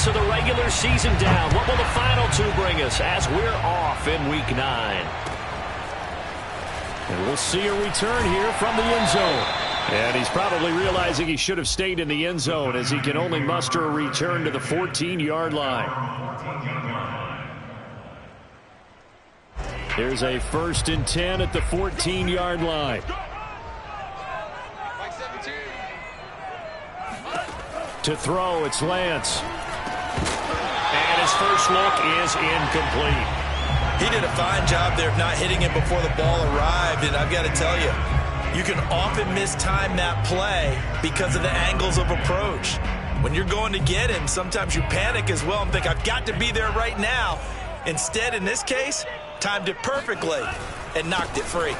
minutes of the regular season down. What will the final two bring us as we're off in Week 9? And we'll see a return here from the end zone. And he's probably realizing he should have stayed in the end zone as he can only muster a return to the 14-yard line. Here's a 1st and 10 at the 14-yard line. To throw, it's Lance. And his first look is incomplete. He did a fine job there of not hitting it before the ball arrived, and I've got to tell you, you can often mistime that play because of the angles of approach. When you're going to get him, sometimes you panic as well and think, I've got to be there right now. Instead, in this case, timed it perfectly and knocked it free.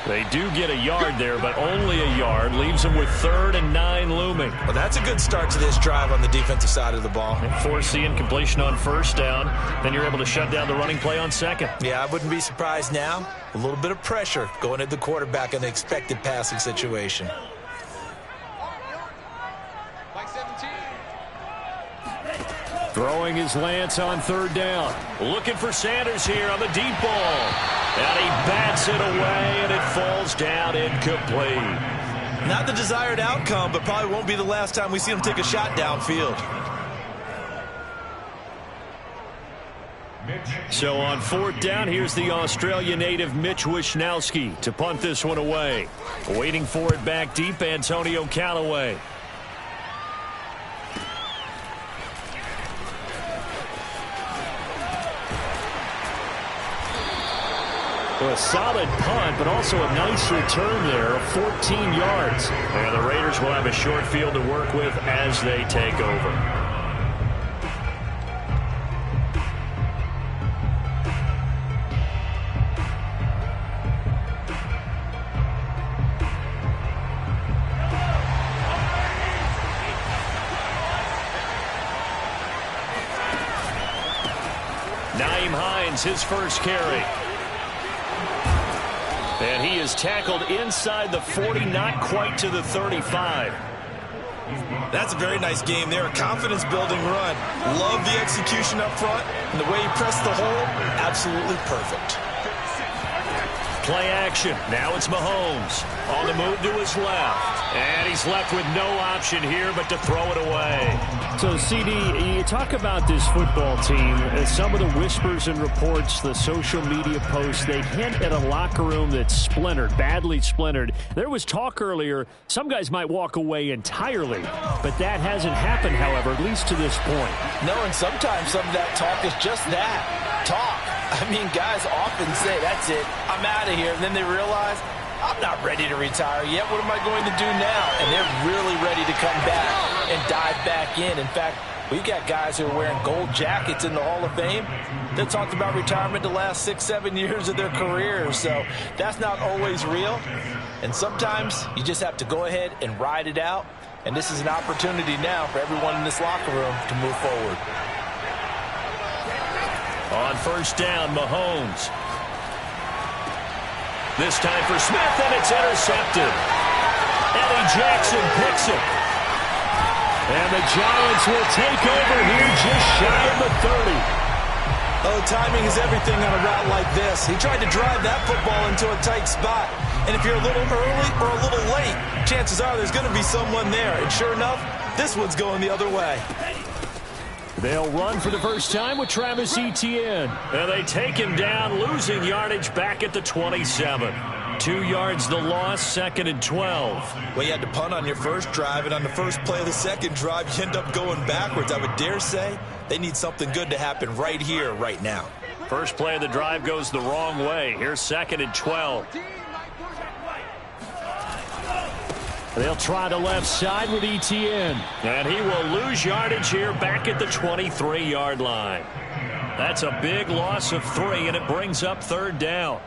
They do get a yard there, but only a yard. Leaves them with 3rd and 9 looming. Well, that's a good start to this drive on the defensive side of the ball. Force the incompletion on 1st down. Then you're able to shut down the running play on 2nd. Yeah, I wouldn't be surprised now. A little bit of pressure going at the quarterback in the expected passing situation. Throwing his Lance on 3rd down. Looking for Sanders here on the deep ball. And he bats it away, and it falls down incomplete. Not the desired outcome, but probably won't be the last time we see him take a shot downfield. So on 4th down, here's the Australia native Mitch Wishnowsky to punt this one away. Waiting for it back deep, Antonio Callaway. A solid punt, but also a nice return there of 14 yards. And the Raiders will have a short field to work with as they take over. Nyheim Hines, his first carry. And he is tackled inside the 40, not quite to the 35. That's a very nice game there. A confidence-building run. Love the execution up front. And the way he pressed the hole, absolutely perfect. Play action. Now it's Mahomes. On the move to his left. And he's left with no option here but to throw it away. So, CD, you talk about this football team, some of the whispers and reports, the social media posts, they hint at a locker room that's splintered, badly splintered. There was talk earlier, some guys might walk away entirely, but that hasn't happened, however, at least to this point. No, and sometimes some of that talk is just that, talk. I mean, guys often say, that's it, I'm out of here, and then they realize, I'm not ready to retire yet. What am I going to do now? And they're really ready to come back and dive back in. In fact, we've got guys who are wearing gold jackets in the Hall of Fame that talked about retirement the last 6-7 years of their careers. So that's not always real. And sometimes you just have to go ahead and ride it out. And this is an opportunity now for everyone in this locker room to move forward. On 1st down, Mahomes. This time for Smith, and it's intercepted. Eddie Jackson picks it. And the Giants will take over here just shy of the 30. Oh, timing is everything on a route like this. He tried to drive that football into a tight spot. And if you're a little early or a little late, chances are there's going to be someone there. And sure enough, this one's going the other way. They'll run for the first time with Travis Etienne. And they take him down, losing yardage back at the 27. 2 yards the loss, 2nd and 12. Well, you had to punt on your first drive, and on the first play of the second drive, you end up going backwards. I would dare say they need something good to happen right here, right now. First play of the drive goes the wrong way. Here's 2nd and 12. They'll try the left side with Etienne. And he will lose yardage here back at the 23-yard line. That's a big loss of 3, and it brings up 3rd down.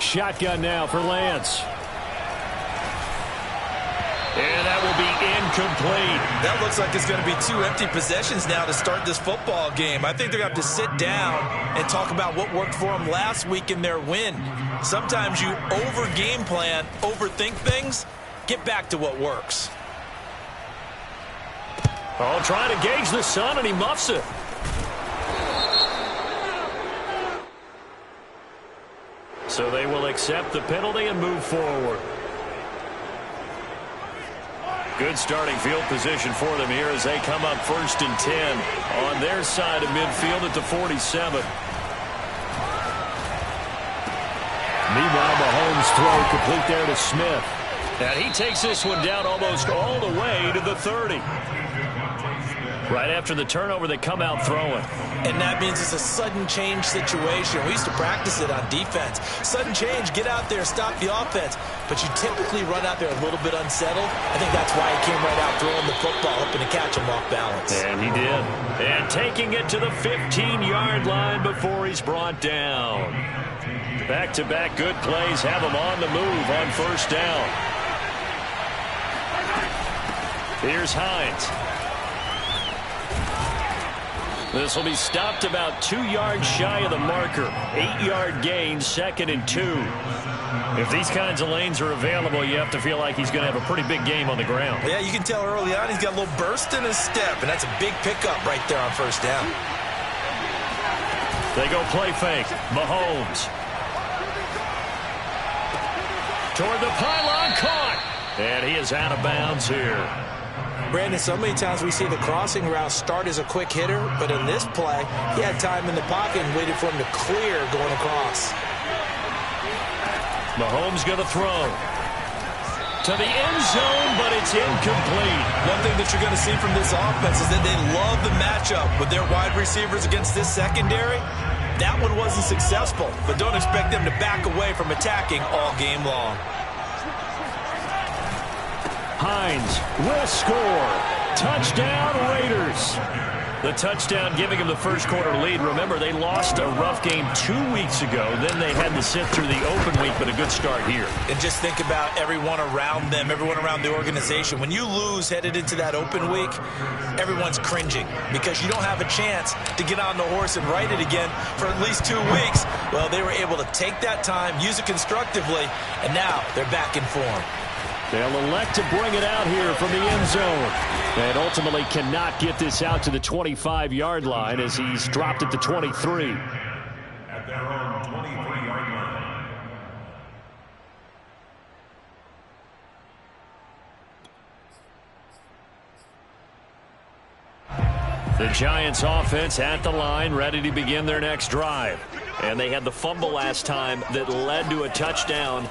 Shotgun now for Lance. And that will be incomplete. That looks like it's going to be 2 empty possessions now to start this football game. I think they're going to have to sit down and talk about what worked for them last week in their win. Sometimes you over-game plan, overthink things. Get back to what works. Oh, trying to gauge the sun, and he muffs it. So they will accept the penalty and move forward. Good starting field position for them here as they come up 1st and 10 on their side of midfield at the 47. Meanwhile, Mahomes' throw complete there to Smith. And he takes this one down almost all the way to the 30. Right after the turnover, they come out throwing. And that means it's a sudden change situation. We used to practice it on defense. Sudden change, get out there, stop the offense. But you typically run out there a little bit unsettled. I think that's why he came right out throwing the football, hoping to catch him off balance. And he did. And taking it to the 15-yard line before he's brought down. Back-to-back good plays have him on the move on 1st down. Here's Hines. This will be stopped about 2 yards shy of the marker. 8-yard gain, 2nd and 2. If these kinds of lanes are available, you have to feel like he's going to have a pretty big game on the ground. Yeah, you can tell early on he's got a little burst in his step, and that's a big pickup right there on 1st down. They go play fake. Mahomes. Toward the pylon, caught. And he is out of bounds here. Brandon, so many times we see the crossing route start as a quick hitter, but in this play, he had time in the pocket and waited for him to clear going across. Mahomes going to throw. To the end zone, but it's incomplete. One thing that you're going to see from this offense is that they love the matchup with their wide receivers against this secondary. That one wasn't successful, but don't expect them to back away from attacking all game long. Hines will score. Touchdown, Raiders. The touchdown giving them the first quarter lead. Remember, they lost a rough game 2 weeks ago. Then they had to sit through the open week, but a good start here. And just think about everyone around them, everyone around the organization. When you lose headed into that open week, everyone's cringing because you don't have a chance to get on the horse and ride it again for at least 2 weeks. Well, they were able to take that time, use it constructively, and now they're back in form. They'll elect to bring it out here from the end zone. And ultimately cannot get this out to the 25-yard line as he's dropped at the 23. At their own 23-yard line. The Giants offense at the line, ready to begin their next drive. And they had the fumble last time that led to a touchdown.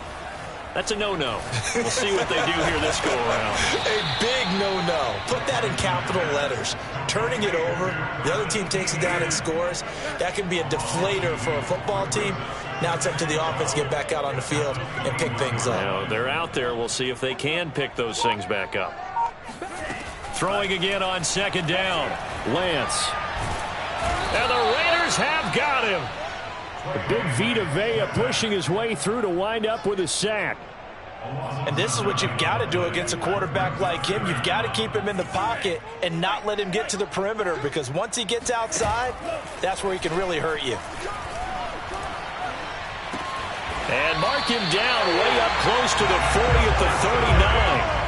That's a no-no. We'll see what they do here this go-around. A big no-no. Put that in capital letters. Turning it over, the other team takes it down and scores. That can be a deflator for a football team. Now it's up to the offense to get back out on the field and pick things up. Now, they're out there. We'll see if they can pick those things back up. Throwing again on 2nd down. Lance. And the Raiders have got him. The big Vita Vea pushing his way through to wind up with a sack. And this is what you've got to do against a quarterback like him. You've got to keep him in the pocket and not let him get to the perimeter, because once he gets outside, that's where he can really hurt you. And mark him down way up close to the 40 at the 39.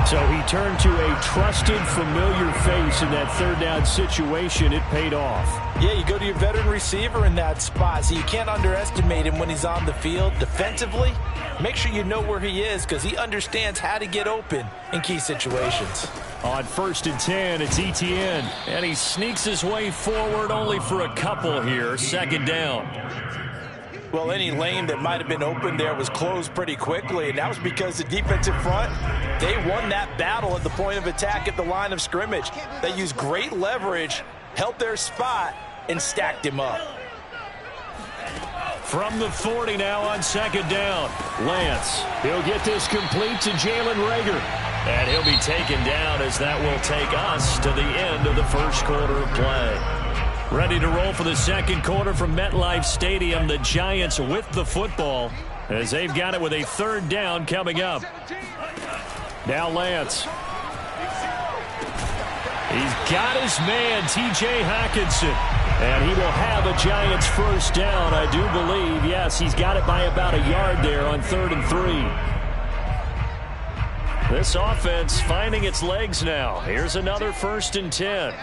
So he turned to a trusted, familiar face in that 3rd down situation. It paid off. Yeah, you go to your veteran receiver in that spot, so you can't underestimate him when he's on the field. Defensively, make sure you know where he is, because he understands how to get open in key situations. On 1st and 10, it's Etienne. And he sneaks his way forward only for a couple here. 2nd down. Well, any lane that might have been open there was closed pretty quickly, and that was because the defensive front, they won that battle at the point of attack at the line of scrimmage. They used great leverage, held their spot, and stacked him up. From the 40 now on 2nd down. Lance. He'll get this complete to Jalen Reagor. And he'll be taken down as that will take us to the end of the first quarter of play. Ready to roll for the second quarter from MetLife Stadium. The Giants with the football as they've got it with a 3rd down coming up. Now Lance. He's got his man, T.J. Hockenson. And he will have a Giants first down, I do believe. Yes, he's got it by about a yard there on 3rd and 3. This offense finding its legs now. Here's another 1st and 10.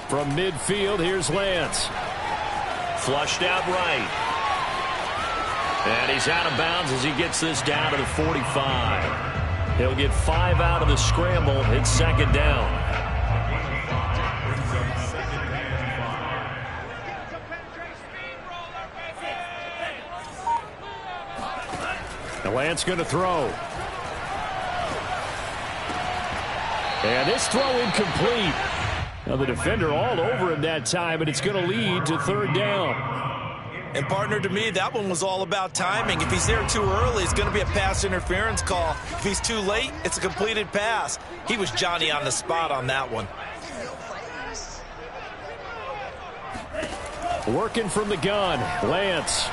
From midfield, here's Lance. Flushed out right. And he's out of bounds as he gets this down to the 45. He'll get 5 out of the scramble. It's 2nd down. And Lance going to throw. And this throw incomplete. Now the defender all over him that time, but it's going to lead to 3rd down. And, partner, to me, that one was all about timing. If he's there too early, it's going to be a pass interference call. If he's too late, it's a completed pass. He was Johnny on the spot on that one. Working from the gun, Lance.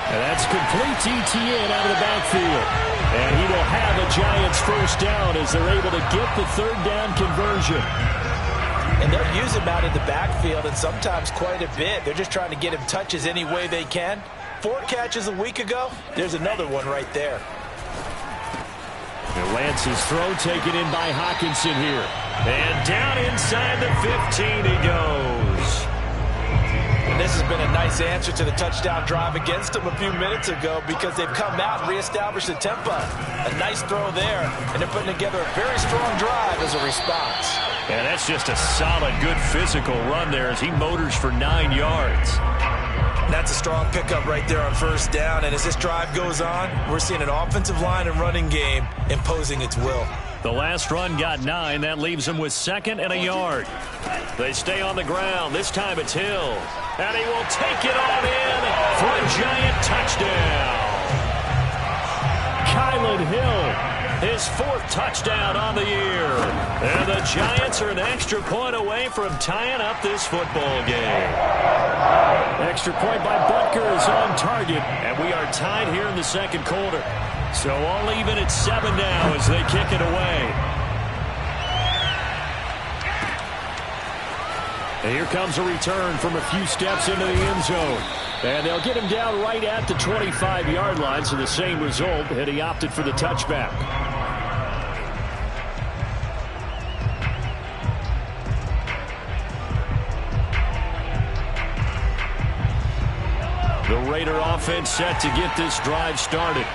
And that's complete to ETN out of the backfield. And he will have a Giants first down as they're able to get the 3rd down conversion. And they'll use him out in the backfield, and sometimes quite a bit. They're just trying to get him touches any way they can. 4 catches a week ago. There's another one right there. And Lance's throw taken in by Hockenson here. And down inside the 15 he goes. And this has been a nice answer to the touchdown drive against them a few minutes ago because they've come out and reestablished the tempo. A nice throw there, and they're putting together a very strong drive as a response. And that's just a solid, good physical run there as he motors for 9 yards. That's a strong pickup right there on 1st down, and as this drive goes on, we're seeing an offensive line and running game imposing its will. The last run got 9. That leaves him with 2nd and a yard. They stay on the ground. This time it's Hill. And he will take it on in for a Giant touchdown. Kylan Hill, his 4th touchdown on the year. And the Giants are an extra point away from tying up this football game. Extra point by Butker is on target. And we are tied here in the 2nd quarter. So all even at 7 now as they kick it away. And here comes a return from a few steps into the end zone. And they'll get him down right at the 25-yard line, so the same result, and he opted for the touchback. The Raider offense set to get this drive started.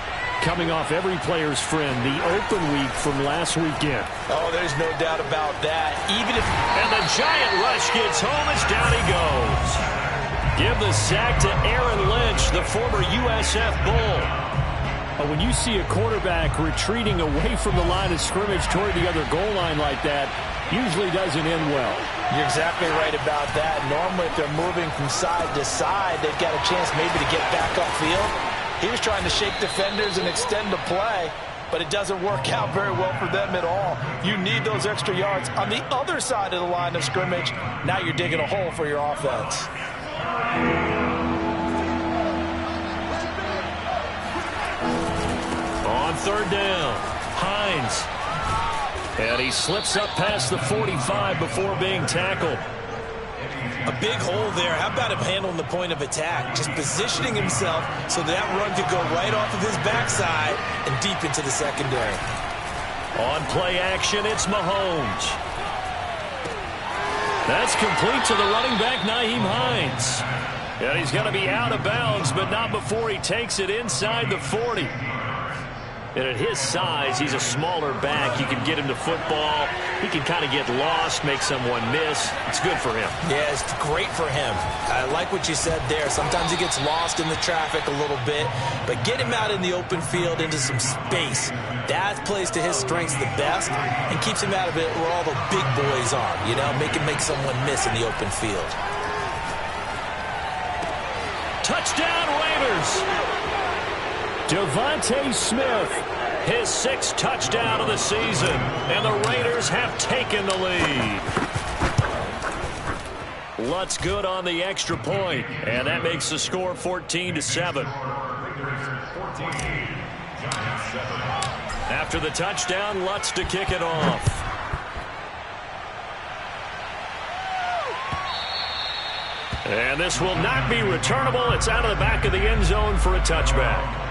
Coming off every player's friend, the open week from last weekend. Oh, there's no doubt about that. And the Giant rush gets home as down he goes. Give the sack to Aaron Lynch, the former USF Bull. When you see a quarterback retreating away from the line of scrimmage toward the other goal line like that, usually doesn't end well. You're exactly right about that. Normally, if they're moving from side to side, they've got a chance maybe to get back upfield. He was trying to shake defenders and extend the play, but it doesn't work out very well for them at all. You need those extra yards on the other side of the line of scrimmage. Now you're digging a hole for your offense. On 3rd down, Hines. And he slips up past the 45 before being tackled. A big hole there. How about him handling the point of attack? Just positioning himself so that run could go right off of his backside and deep into the secondary. On play action, it's Mahomes. That's complete to the running back, Nyheim Hines. And he's going to be out of bounds, but not before he takes it inside the 40. And at his size, he's a smaller back. You can get him to football. He can kind of get lost, make someone miss. It's good for him. Yeah, it's great for him. I like what you said there. Sometimes he gets lost in the traffic a little bit, but get him out in the open field into some space. That plays to his strengths the best and keeps him out of it where all the big boys are, you know, make someone miss in the open field. Touchdown, Raiders! Devontae Smith, his 6th touchdown of the season, and the Raiders have taken the lead. Lutz good on the extra point, and that makes the score 14-7. After the touchdown, Lutz to kick it off. And this will not be returnable. It's out of the back of the end zone for a touchback.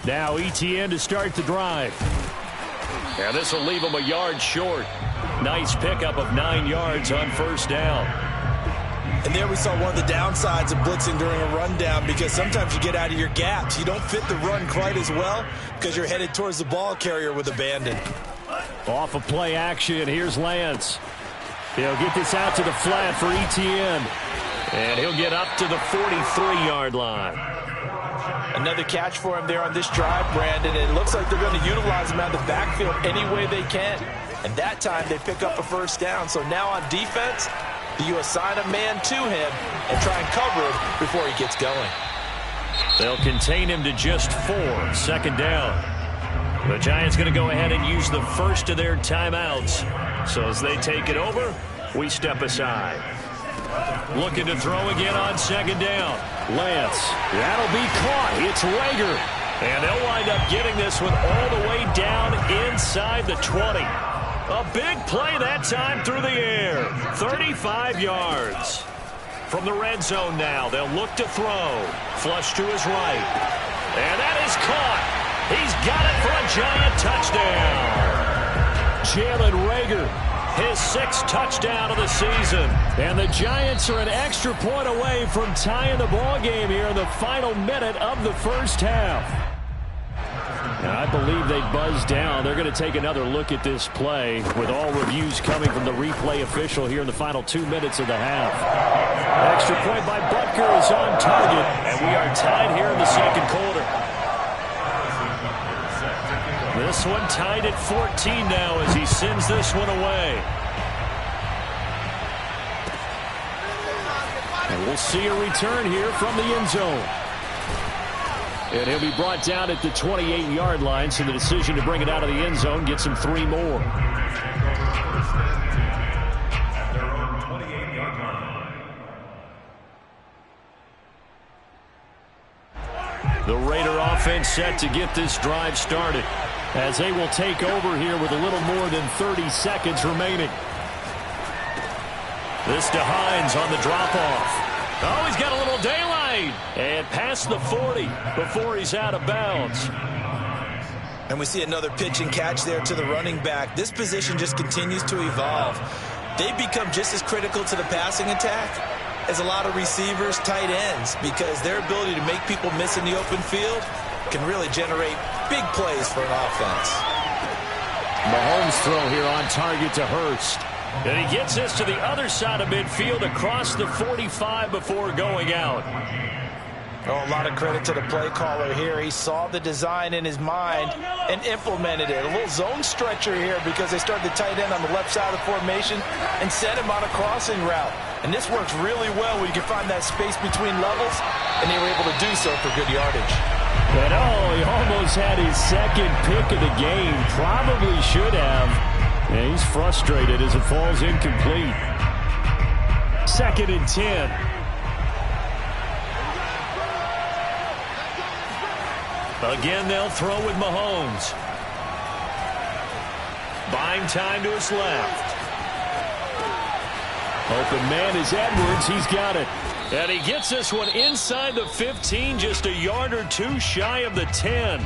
Now ETN to start the drive. And this will leave him a yard short. Nice pickup of 9 yards on first down. And there we saw one of the downsides of blitzing during a rundown, because sometimes you get out of your gaps. You don't fit the run quite as well because you're headed towards the ball carrier with abandon. Off of play action, here's Lance. He'll get this out to the flat for ETN. And he'll get up to the 43-yard line. Another catch for him there on this drive, Brandon. It looks like they're going to utilize him out of the backfield any way they can. And that time they pick up a first down. So now on defense, you assign a man to him and try and cover him before he gets going. They'll contain him to just 4. Second down. The Giants going to go ahead and use the first of their timeouts. So as they take it over, we step aside. Looking to throw again on second down. Lance. That'll be caught. It's Rager. And they'll wind up getting this one all the way down inside the 20. A big play that time through the air. 35 yards. From the red zone now, they'll look to throw. Flush to his right. And that is caught. He's got it for a Giant touchdown. Jalen Rager, his 6th touchdown of the season. And the Giants are an extra point away from tying the ball game here in the final minute of the first half. And I believe they buzzed down. They're going to take another look at this play with all reviews coming from the replay official here in the final 2 minutes of the half. Extra point by Butker is on target, and we are tied here in the second quarter. This one tied at 14 now as he sends this one away. And we'll see a return here from the end zone. And he'll be brought down at the 28-yard line, so the decision to bring it out of the end zone gets him 3 more. The Raider offense set to get this drive started, as they will take over here with a little more than 30 seconds remaining. This to Hines on the drop-off. Oh, he's got a little daylight. And past the 40 before he's out of bounds. And we see another pitch and catch there to the running back. This position just continues to evolve. They've become just as critical to the passing attack as a lot of receivers, tight ends, because their ability to make people miss in the open field can really generate big plays for an offense. Mahomes throw here on target to Hurst. And he gets this to the other side of midfield across the 45 before going out. Oh, a lot of credit to the play caller here. He saw the design in his mind and implemented it. A little zone stretcher here because they started the tight end on the left side of the formation and sent him on a crossing route. And this works really well when you can find that space between levels, and they were able to do so for good yardage. And he almost had his second pick of the game. Probably should have. And he's frustrated as it falls incomplete. 2nd and 10. Again, they'll throw with Mahomes. Buying time to his left. Open man is Edwards. He's got it. And he gets this one inside the 15, just a yard or 2 shy of the 10.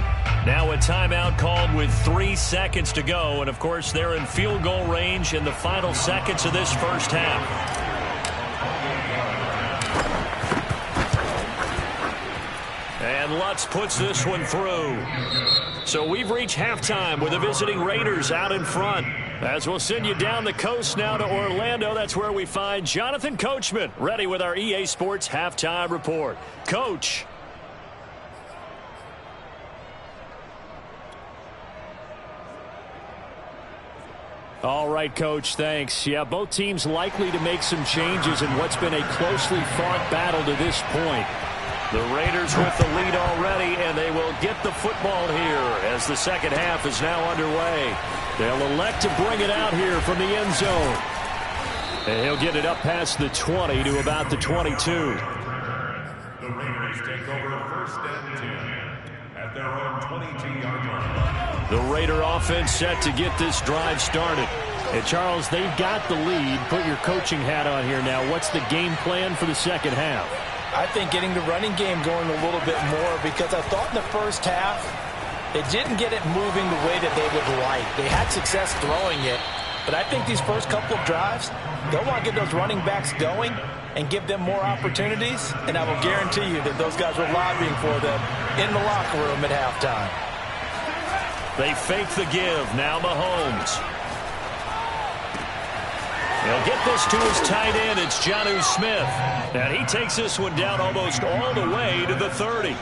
Now a timeout called with 3 seconds to go. And, of course, they're in field goal range in the final seconds of this first half. And Lutz puts this one through. So we've reached halftime with the visiting Raiders out in front. As we'll send you down the coast now to Orlando, that's where we find Jonathan Coachman ready with our EA Sports Halftime Report. Coach. All right, Coach, thanks. Yeah, both teams likely to make some changes in what's been a closely fought battle to this point. The Raiders with the lead already, and they will get the football here as the second half is now underway. They'll elect to bring it out here from the end zone. And he'll get it up past the 20 to about the 22. The Raiders take over first and 10 at their own 22-yard line. The Raider offense set to get this drive started. And Charles, they've got the lead. Put your coaching hat on here now. What's the game plan for the second half? I think getting the running game going a little bit more, because I thought in the first half they didn't get it moving the way that they would like. They had success throwing it, but I think these first couple of drives, they'll want to get those running backs going and give them more opportunities, and I will guarantee you that those guys were lobbying for them in the locker room at halftime. They fake the give. Now Mahomes. He'll get this to his tight end. It's Jonnu Smith. And he takes this one down almost all the way to the 30.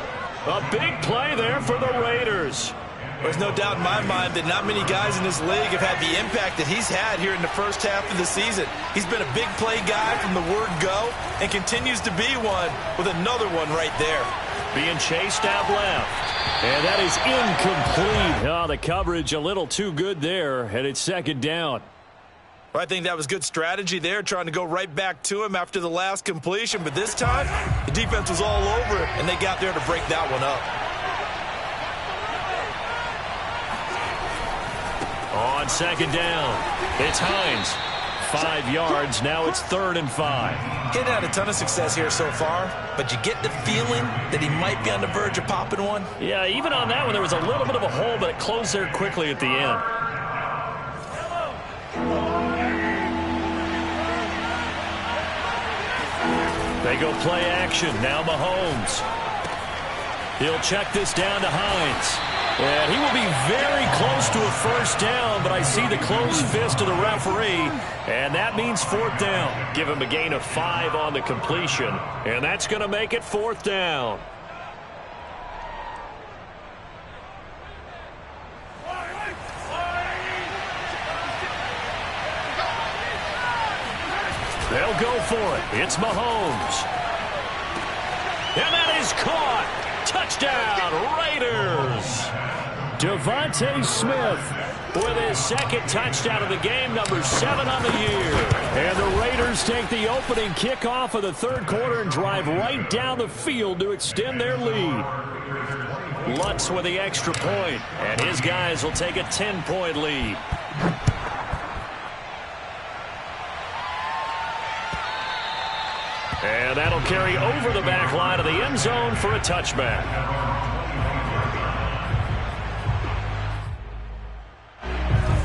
A big play there for the Raiders. There's no doubt in my mind that not many guys in this league have had the impact that he's had here in the first half of the season. He's been a big play guy from the word go and continues to be one with another one right there. Being chased out left. And that is incomplete. Oh, the coverage a little too good there, and it's second down. I think that was good strategy there, trying to go right back to him after the last completion. But this time, the defense was all over it, and they got there to break that one up. On second down, it's Hines. 5 yards. Now it's 3rd and 5. He's had a ton of success here so far, but you get the feeling that he might be on the verge of popping one. Yeah, even on that one, there was a little bit of a hole, but it closed there quickly at the end. They go play action. Now Mahomes. He'll check this down to Hines. And he will be very close to a first down, but I see the closed fist of the referee, and that means 4th down. Give him a gain of 5 on the completion, and that's going to make it 4th down. They'll go for it. It's Mahomes. And that is caught. Touchdown, Raiders. Devontae Smith with his second touchdown of the game, number 7 on the year. And the Raiders take the opening kickoff of the third quarter and drive right down the field to extend their lead. Lutz with the extra point, and his guys will take a 10-point lead. And that'll carry over the back line of the end zone for a touchback.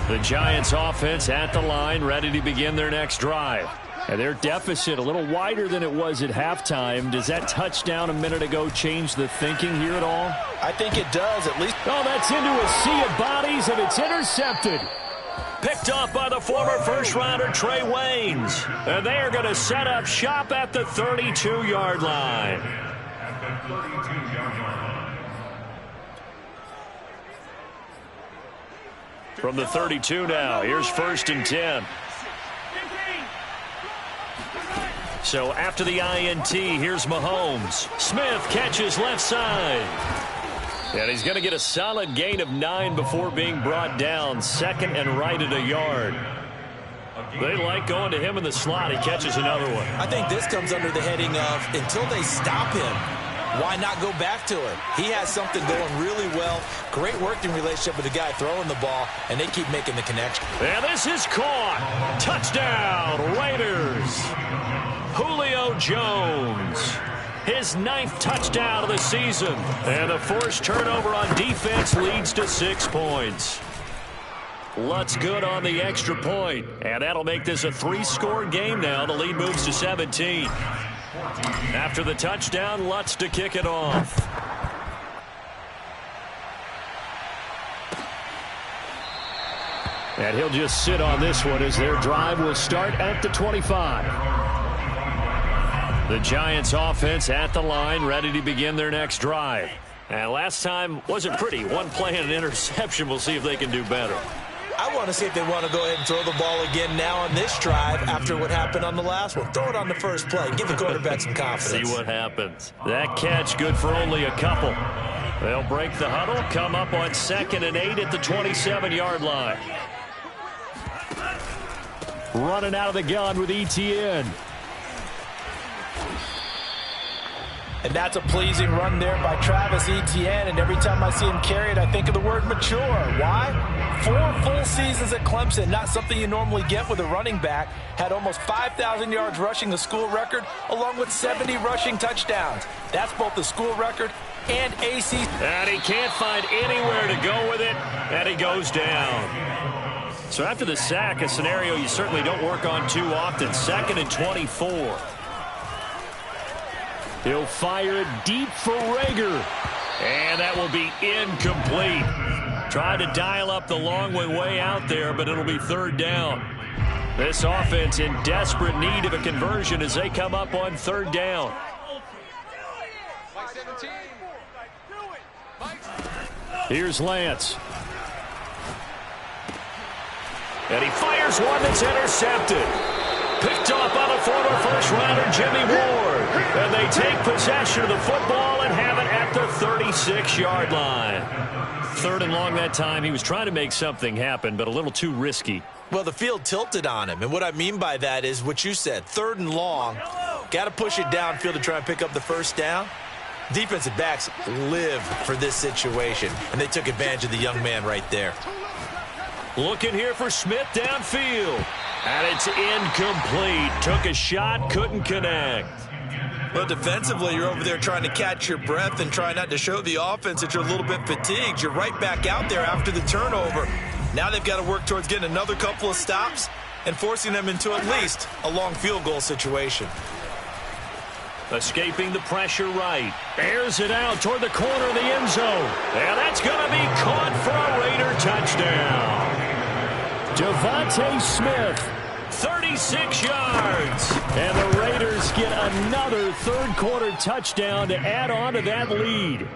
The Giants offense at the line, ready to begin their next drive. And their deficit a little wider than it was at halftime. Does that touchdown a minute ago change the thinking here at all? I think it does, at least. Oh, that's into a sea of bodies, and it's intercepted. Picked off by the former first-rounder Trey Waynes. And they are going to set up shop at the 32-yard line. From the 32 now, here's 1st and 10. So after the INT, here's Mahomes. Smith catches left side. And he's going to get a solid gain of 9 before being brought down. 2nd and right at a yard. They like going to him in the slot. He catches another one. I think this comes under the heading of until they stop him, why not go back to him? He has something going really well. Great working relationship with the guy throwing the ball, and they keep making the connection. And this is caught. Touchdown, Raiders. Julio Jones. His 9th touchdown of the season. And the forced turnover on defense leads to 6 points. Lutz good on the extra point. And that'll make this a 3-score game now. The lead moves to 17. After the touchdown, Lutz to kick it off. And he'll just sit on this one as their drive will start at the 25. The Giants offense at the line, ready to begin their next drive. And last time wasn't pretty. One play and an interception. We'll see if they can do better. I want to see if they want to go ahead and throw the ball again now on this drive after what happened on the last one. Throw it on the first play. Give the quarterback some confidence. See what happens. That catch good for only a couple. They'll break the huddle, come up on 2nd and 8 at the 27-yard line. Running out of the gun with ETN. And that's a pleasing run there by Travis Etienne. And every time I see him carry it, I think of the word mature. Why? 4 full seasons at Clemson. Not something you normally get with a running back. Had almost 5,000 yards rushing, the school record, along with 70 rushing touchdowns. That's both the school record and AC. And he can't find anywhere to go with it. And he goes down. So after the sack, a scenario you certainly don't work on too often. 2nd and 24. He'll fire it deep for Rager. And that will be incomplete. Tried to dial up the long one way out there, but it'll be 3rd down. This offense in desperate need of a conversion as they come up on 3rd down. Here's Lance. And he fires one that's intercepted. Picked off by the former first-rounder Jimmy Ward. And they take possession of the football and have it at the 36-yard line. 3rd and long that time. He was trying to make something happen, but a little too risky. Well, the field tilted on him. And what I mean by that is what you said. 3rd and long. Got to push it downfield to try and pick up the first down. Defensive backs live for this situation. And they took advantage of the young man right there. Looking here for Smith downfield. And it's incomplete. Took a shot, couldn't connect. Well, defensively, you're over there trying to catch your breath and try not to show the offense that you're a little bit fatigued. You're right back out there after the turnover. Now they've got to work towards getting another couple of stops and forcing them into at least a long field goal situation. Escaping the pressure right. Airs it out toward the corner of the end zone. And that's going to be caught for a Raider touchdown. Devontae Smith, 36 yards. And the Raiders get another 3rd-quarter touchdown to add on to that lead.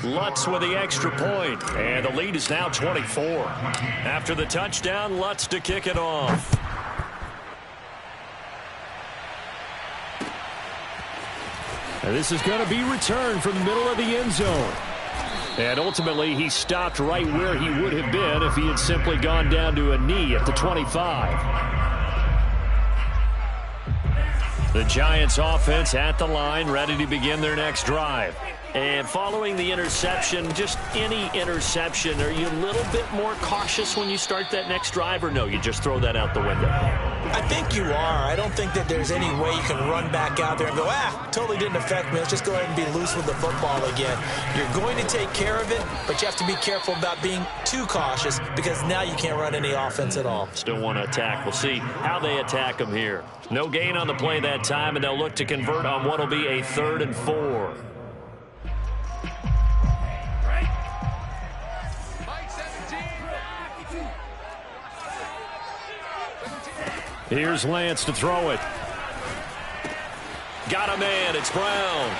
Lutz with the extra point. And the lead is now 24. After the touchdown, Lutz to kick it off. And this is going to be returned from the middle of the end zone. And ultimately, he stopped right where he would have been if he had simply gone down to a knee at the 25. The Giants offense at the line, ready to begin their next drive. And following the interception, just any interception, are you a little bit more cautious when you start that next drive, or no, you just throw that out the window? I think you are. I don't think that there's any way you can run back out there and go, totally didn't affect me. Let's just go ahead and be loose with the football again. You're going to take care of it, but you have to be careful about being too cautious because now you can't run any offense at all. Still want to attack. We'll see how they attack them here. No gain on the play that time, and they'll look to convert on what will be a 3rd and 4. Here's Lance to throw it. Got a man. It's Brown.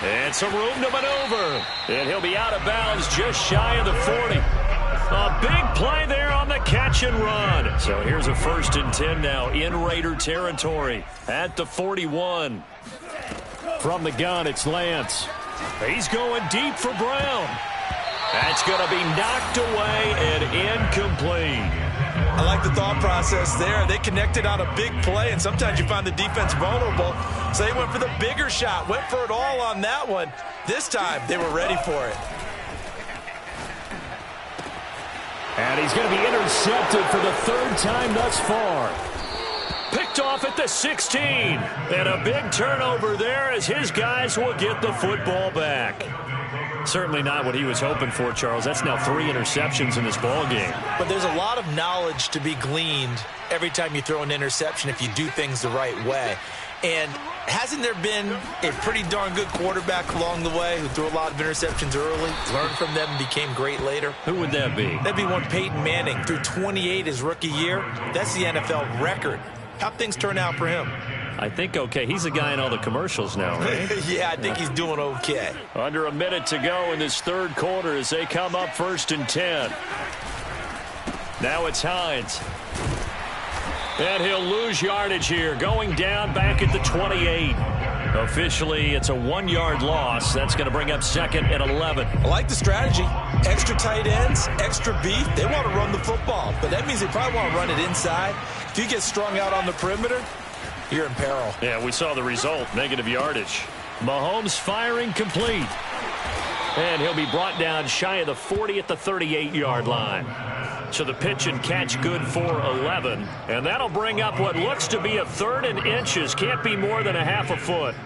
And some room to maneuver. And he'll be out of bounds just shy of the 40. A big play there on the catch and run. So here's a 1st and 10 now in Raider territory at the 41. From the gun, it's Lance. He's going deep for Brown. That's going to be knocked away and incomplete. I like the thought process there. They connected on a big play, and sometimes you find the defense vulnerable. So they went for the bigger shot, went for it all on that one. This time, they were ready for it. And he's going to be intercepted for the 3rd time thus far. Picked off at the 16. And a big turnover there as his guys will get the football back. Certainly not what he was hoping for, Charles. That's now 3 interceptions in this ball game. But there's a lot of knowledge to be gleaned every time you throw an interception if you do things the right way. And hasn't there been a pretty darn good quarterback along the way who threw a lot of interceptions early, learned from them, and became great later? Who would that be? That'd be one Peyton Manning. Threw 28 his rookie year. That's the NFL record. How'd things turn out for him? I think okay. He's the guy in all the commercials now, right? Yeah, I think he's doing okay. Under a minute to go in this 3rd quarter as they come up 1st and 10. Now it's Hines. And he'll lose yardage here, going down back at the 28. Officially, it's a 1-yard loss. That's going to bring up 2nd and 11. I like the strategy. Extra tight ends, extra beef. They want to run the football, but that means they probably want to run it inside. If you get strung out on the perimeter, you're in peril. Yeah, we saw the result, negative yardage. Mahomes firing complete. And he'll be brought down shy of the 40 at the 38-yard line. So the pitch and catch good for 11. And that'll bring up what looks to be a 3rd and inches. Can't be more than a half a foot.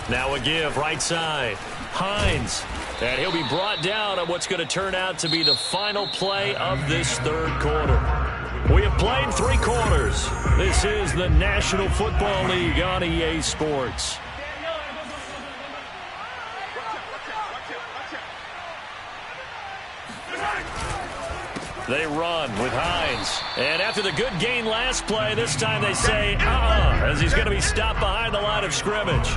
Now a give, right side. Hines. And he'll be brought down on what's going to turn out to be the final play of this 3rd quarter. We have played 3 quarters. This is the National Football League on EA Sports. They run with Hines. And after the good gain last play, this time they say, as he's going to be stopped behind the line of scrimmage.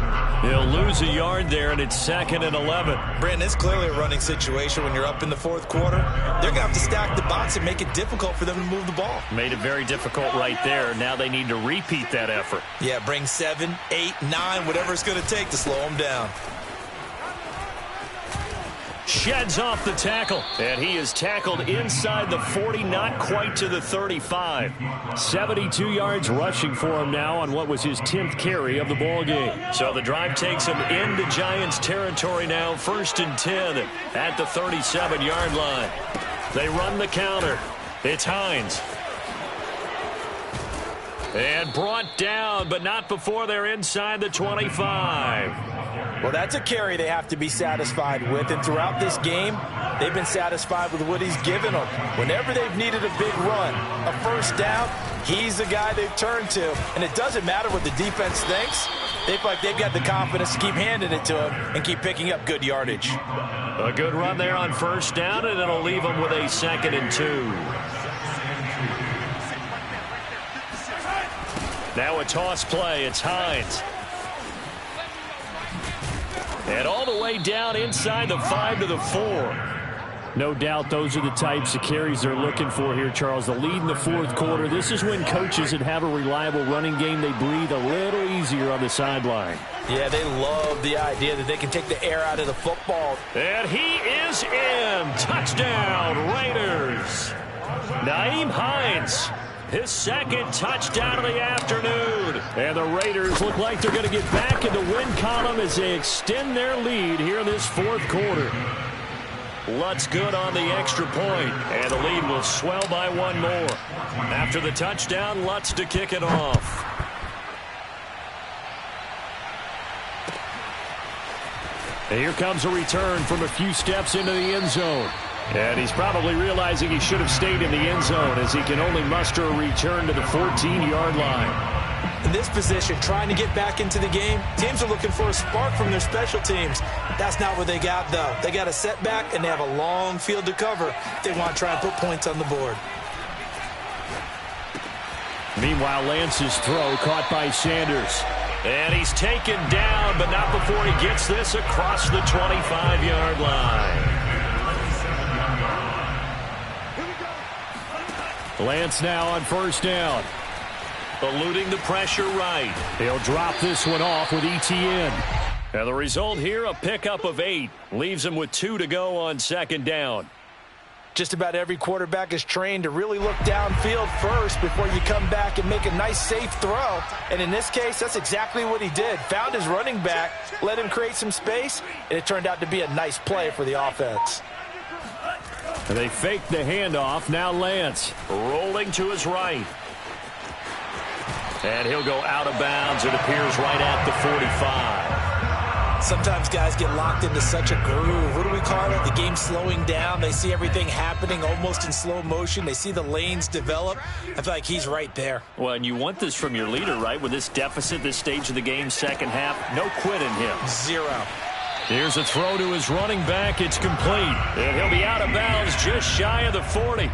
He'll lose a yard there, and it's 2nd and 11. Brandon, it's clearly a running situation when you're up in the 4th quarter. They're going to have to stack the box and make it difficult for them to move the ball. Made it very difficult right there. Now they need to repeat that effort. Yeah, bring 7, 8, 9, whatever it's going to take to slow them down. Sheds off the tackle, and he is tackled inside the 40, not quite to the 35. 72 yards rushing for him now on what was his 10th carry of the ball game. So the drive takes him into Giants territory now, 1st and 10 at the 37-yard line. They run the counter. It's Hines. And brought down, but not before they're inside the 25. Well, that's a carry they have to be satisfied with, and throughout this game, they've been satisfied with what he's given them. Whenever they've needed a big run, a 1st down, he's the guy they've turned to, and it doesn't matter what the defense thinks. They feel like they've got the confidence to keep handing it to him and keep picking up good yardage. A good run there on 1st down, and it'll leave them with a 2nd and 2. Now a toss play. It's Hines. And all the way down inside the 5 to the 4. No doubt those are the types of carries they're looking for here, Charles. The lead in the 4th quarter. This is when coaches that have a reliable running game, they breathe a little easier on the sideline. Yeah, they love the idea that they can take the air out of the football. And he is in. Touchdown, Raiders. Nyheim Hines. His 2nd touchdown of the afternoon. And the Raiders look like they're going to get back in the win column as they extend their lead here in this 4th quarter. Lutz good on the extra point, and the lead will swell by 1 more. After the touchdown, Lutz to kick it off. And here comes a return from a few steps into the end zone. And he's probably realizing he should have stayed in the end zone as he can only muster a return to the 14-yard line. In this position, trying to get back into the game, teams are looking for a spark from their special teams. That's not what they got, though. They got a setback, and they have a long field to cover if they want to try and put points on the board. Meanwhile, Lance's throw caught by Sanders. And he's taken down, but not before he gets this across the 25-yard line. Lance now on 1st down. Eluding the pressure right. He'll drop this one off with ETN. And the result here, a pickup of 8. Leaves him with 2 to go on 2nd down. Just about every quarterback is trained to really look downfield first before you come back and make a nice, safe throw. And in this case, that's exactly what he did. Found his running back, let him create some space, and it turned out to be a nice play for the offense. And they fake the handoff. Now Lance rolling to his right. And he'll go out of bounds. It appears right at the 45. Sometimes guys get locked into such a groove. What do we call it? The game slowing down. They see everything happening almost in slow motion. They see the lanes develop. I feel like he's right there. Well, and you want this from your leader, right? With this deficit, this stage of the game, 2nd half, no quit in him. 0. Here's a throw to his running back. It's complete. And he'll be out of bounds just shy of the 40.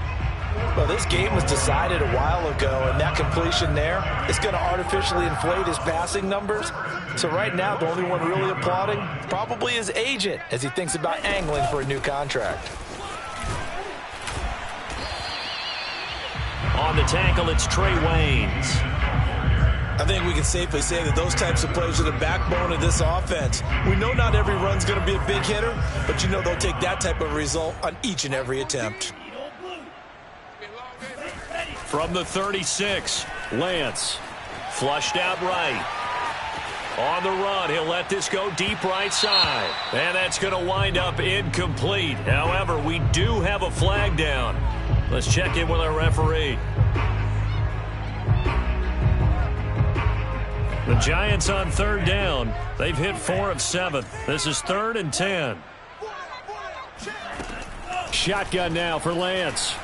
Well, this game was decided a while ago, and that completion there is going to artificially inflate his passing numbers. So right now, the only one really applauding probably his agent as he thinks about angling for a new contract. On the tackle, it's Trey Waynes. I think we can safely say that those types of plays are the backbone of this offense. We know not every run's going to be a big hitter, but you know they'll take that type of result on each and every attempt. From the 36, Lance. Flushed out right. On the run, he'll let this go deep right side. And that's going to wind up incomplete. However, we do have a flag down. Let's check in with our referee. The Giants on third down. They've hit 4 of 7. This is 3rd and 10. Shotgun now for Lance.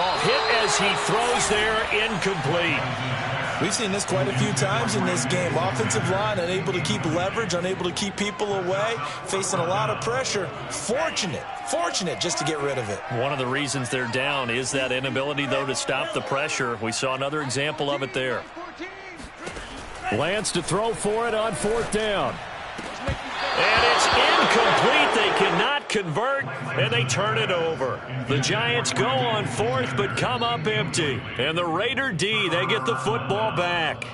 Oh, hit as he throws there, incomplete. We've seen this quite a few times in this game. Offensive line unable to keep leverage, unable to keep people away, facing a lot of pressure. Fortunate just to get rid of it. One of the reasons they're down is that inability, though, to stop the pressure. We saw another example of it there. Lance to throw for it on 4th down. And it's incomplete. They cannot convert, and they turn it over. The Giants go on 4th, but come up empty. And the Raider D, they get the football back.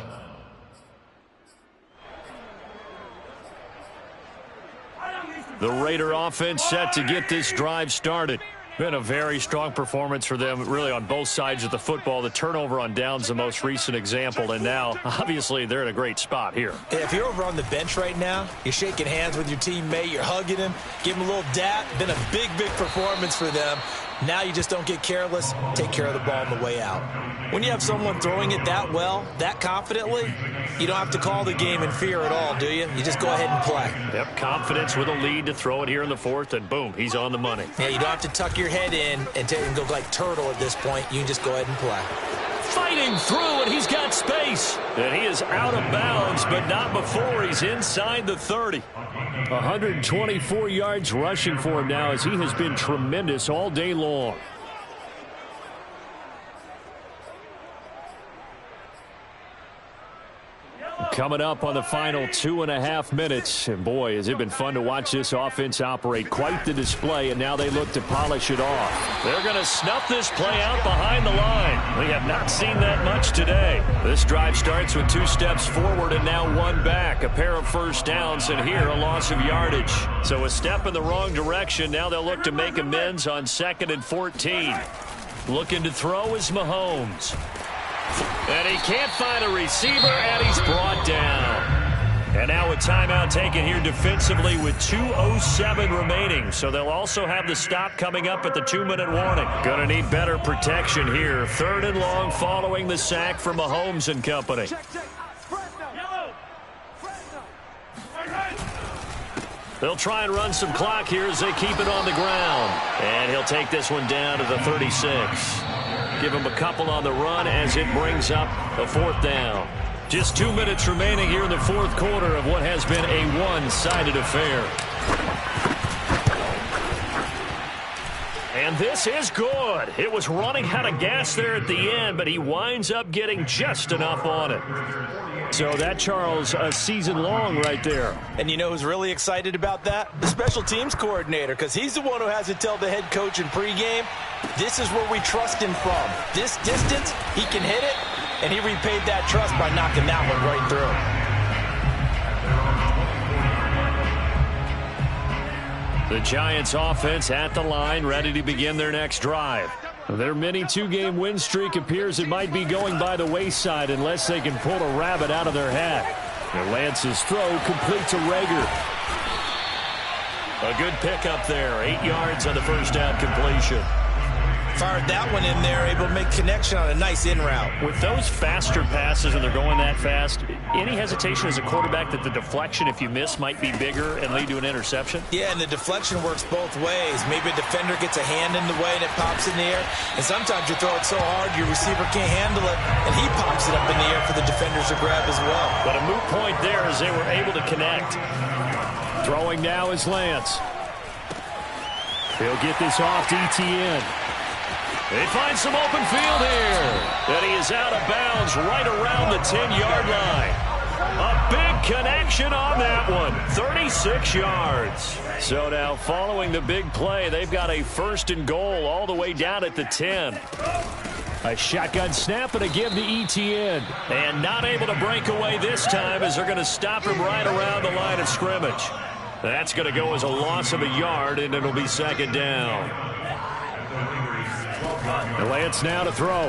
The Raider offense set to get this drive started. Been a very strong performance for them, really, on both sides of the football. The turnover on downs, the most recent example, and now, obviously, they're in a great spot here. If you're over on the bench right now, you're shaking hands with your teammate, you're hugging him, give him a little dap. Been a big performance for them. Now you just don't get careless, take care of the ball on the way out. When you have someone throwing it that well, that confidently, you don't have to call the game in fear at all, do you? You just go ahead and play. Yep, confidence with a lead to throw it here in the 4th, and boom, he's on the money. Yeah, you don't have to tuck your head in and go like turtle at this point. You can just go ahead and play. Fighting through, and he's got space. And he is out of bounds, but not before he's inside the 30. 124 yards rushing for him now, as he has been tremendous all day long. Coming up on the final 2.5 minutes. And boy, has it been fun to watch this offense operate. Quite the display, and now they look to polish it off. They're going to snuff this play out behind the line. We have not seen that much today. This drive starts with 2 steps forward and now 1 back. A pair of first downs, and here a loss of yardage. So a step in the wrong direction. Now they'll look to make amends on 2nd and 14. Looking to throw is Mahomes. And he can't find a receiver, and he's brought down. And now a timeout taken here defensively with 2:07 remaining. So they'll also have the stop coming up at the 2-minute warning. Going to need better protection here. 3rd and long following the sack from Mahomes and company. They'll try and run some clock here as they keep it on the ground. And he'll take this one down to the 36. Give him a couple on the run as it brings up a 4th down. Just 2 minutes remaining here in the 4th quarter of what has been a one-sided affair. And this is good. It was running out of gas there at the end, but he winds up getting just enough on it. So that, Charles, a season long right there. And you know who's really excited about that? The special teams coordinator, because he's the one who has to tell the head coach in pregame, this is where we trust him from. This distance, he can hit it, and he repaid that trust by knocking that one right through. The Giants offense at the line, ready to begin their next drive. Their mini 2-game win streak appears it might be going by the wayside unless they can pull a rabbit out of their hat. And Lance's throw complete to Rager. A good pickup there. 8 yards on the first down completion. Fired that one in there, able to make connection on a nice in route. With those faster passes and they're going that fast, any hesitation as a quarterback that the deflection, if you miss, might be bigger and lead to an interception? Yeah, and the deflection works both ways. Maybe a defender gets a hand in the way and it pops in the air. And sometimes you throw it so hard your receiver can't handle it, and he pops it up in the air for the defenders to grab as well. But a moot point there as they were able to connect. Throwing now is Lance. He'll get this off to ETN. They find some open field here. And he is out of bounds right around the 10-yard line. A big connection on that one. 36 yards. So now following the big play, they've got a 1st and goal all the way down at the 10. A shotgun snap and a give to ETN. And not able to break away this time as they're going to stop him right around the line of scrimmage. That's going to go as a loss of a yard, and it'll be 2nd down. And Lance now to throw.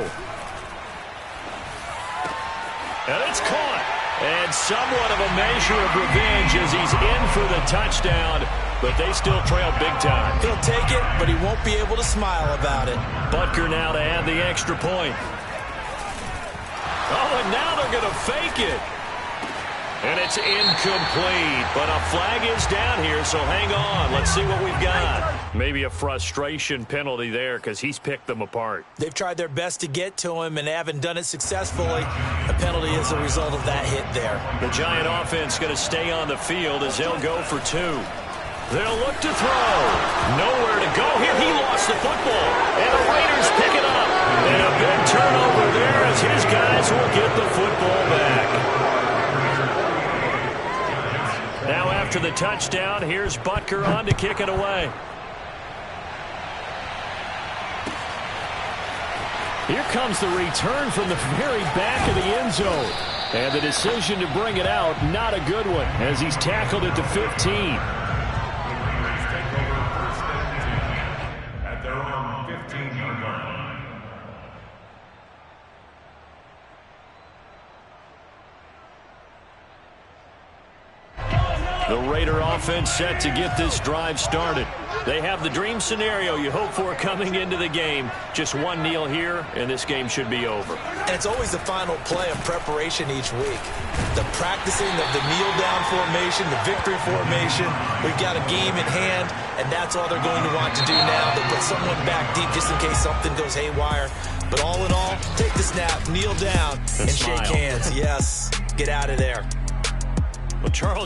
And it's caught. And somewhat of a measure of revenge as he's in for the touchdown, but they still trail big time. He'll take it, but he won't be able to smile about it. Butker now to add the extra point. Oh, and now they're going to fake it. And it's incomplete, but a flag is down here, so hang on. Let's see what we've got. Maybe a frustration penalty there because he's picked them apart. They've tried their best to get to him and haven't done it successfully. A penalty is a result of that hit there. The Giant offense going to stay on the field as they'll go for 2. They'll look to throw. Nowhere to go here. He lost the football, and the Raiders pick it up. And a big turnover there as his guys will get the football back. Now after the touchdown, here's Butker on to kick it away. Here comes the return from the very back of the end zone. And the decision to bring it out, not a good one, as he's tackled at the 15. At their own 15-yard line. The Raider offense set to get this drive started. They have the dream scenario you hope for coming into the game. Just one kneel here, and this game should be over. And it's always the final play of preparation each week. The practicing of the kneel-down formation, the victory formation. We've got a game in hand, and that's all they're going to want to do now. They'll put someone back deep just in case something goes haywire. But all in all, take the snap, kneel down, and shake hands. Yes, get out of there. Well, Charles.